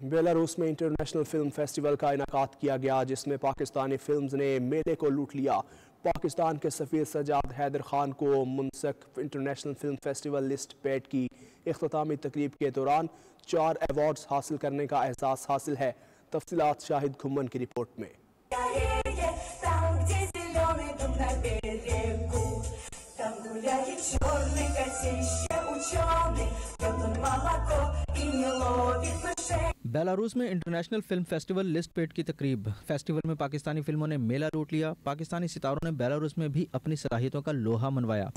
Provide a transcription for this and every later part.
Belarus में international film festival का इनेकाद किया गया, जिसमें पाकिस्तानी फिल्म्स ने मेले को लूट लिया। पाकिस्तान के सफ़ीर सजाद हैदर खान को Minsk international film festival Listapad की इख्तितामी तकरीब के दौरान 4 अवार्ड्स हासिल करने का एहसास हासिल है। तफसीलात शाहिद घुम्मन की रिपोर्ट में। बेलारूस में international film festival Listapad की तकरीब। फेस्टिवल में पाकिस्तानी फिल्मों ने मेला लूट लिया। पाकिस्तानी सितारों ने बेलारूस में भी अपनी सलाहियतों का लोहा मनवाया।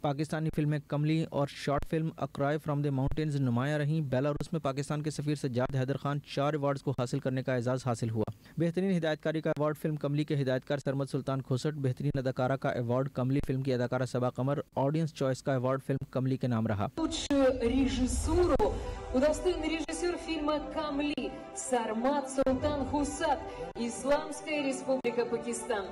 पाकिस्तानी फिल्में कमली और short film a cry from the mountains नुमाया रहीं। बेलारूस में पाकिस्तान के सफ़ीर सजाद हैदर खान 4 अवार्ड्स को हासिल करने का एजाज़ हासिल हुआ। बेहतरीन हिदायतकारी का अवार्ड फिल्म कमली के हिदायतकार सरमद सुल्तान खोसट, बेहतरीन अदाकारा का अवार्ड कमली फिल्म की अदाकारा सबा कमर, ऑडियंस चॉइस का अवार्ड फिल्म कमली के नाम रहा। Удостоен режиссер фильма «Камли» Сармад Султан Хусат, Исламская Республика Пакистан.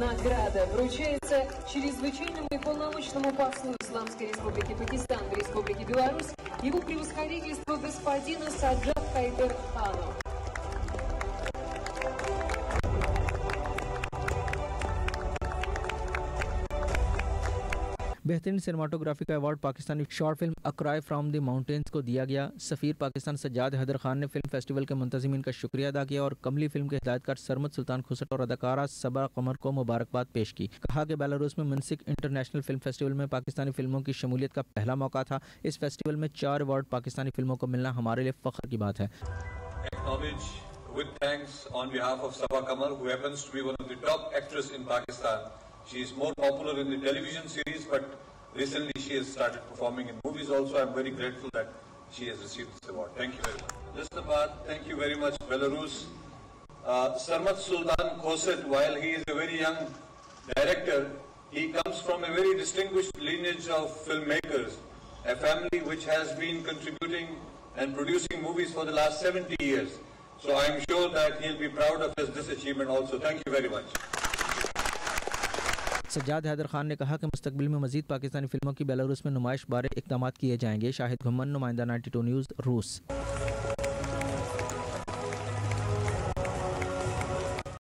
Награда вручается чрезвычайному и полномочному послу Исламской Республики Пакистан в Республике Беларусь, его превосходительству господину Саджад Хайдер Хану. बेहतरीन सिनेमाटोग्राफी का award Pakistani short film a cry from the mountains को दिया गया। सफ़ीर पाकिस्तान सज्जाद हैदर खान ने फिल्म फेस्टिवल के मुंतज़िमीन का शुक्रिया अदा किया और कमली फिल्म के हिदायतकार सरमद सुल्तान खुसट और अदाकारा सबा कमर को मुबारकबाद पेश की। कहा कि बेलारूस में मुनसिक इंटरनेशनल फिल्म फेस्टिवल में पाकिस्तानी फिल्मों की शमूलियत का पहला मौका था। इस फेस्टिवल में 4 अवार्ड पाकिस्तानी फिल्मों को मिलना हमारे लिए फ़ख्र की बात है। With thanks on behalf of Sabaa Qamar, who happens to be one of the top actresses in Pakistan. She is more popular in the television series, but recently she has started performing in movies also. I am very grateful that she has received this award. Thank you very much. Listenabad, thank you very much, Belarus. Sarmad Sultan Khoset, while he is a very young director, he comes from a very distinguished lineage of filmmakers, a family which has been contributing and producing movies for the last 70 years. So I am sure that he'll be proud of this achievement also. Thank you very much. Sajjad Haider Khan ने कहा कि मुस्तकबिल में मजीद पाकिस्तानी फिल्मों की Belarus में नुमाइश बारे इक़दामात किए जाएंगे। शाहिद घुम्मन, नुमाइंदा 92 न्यूज़, रूस।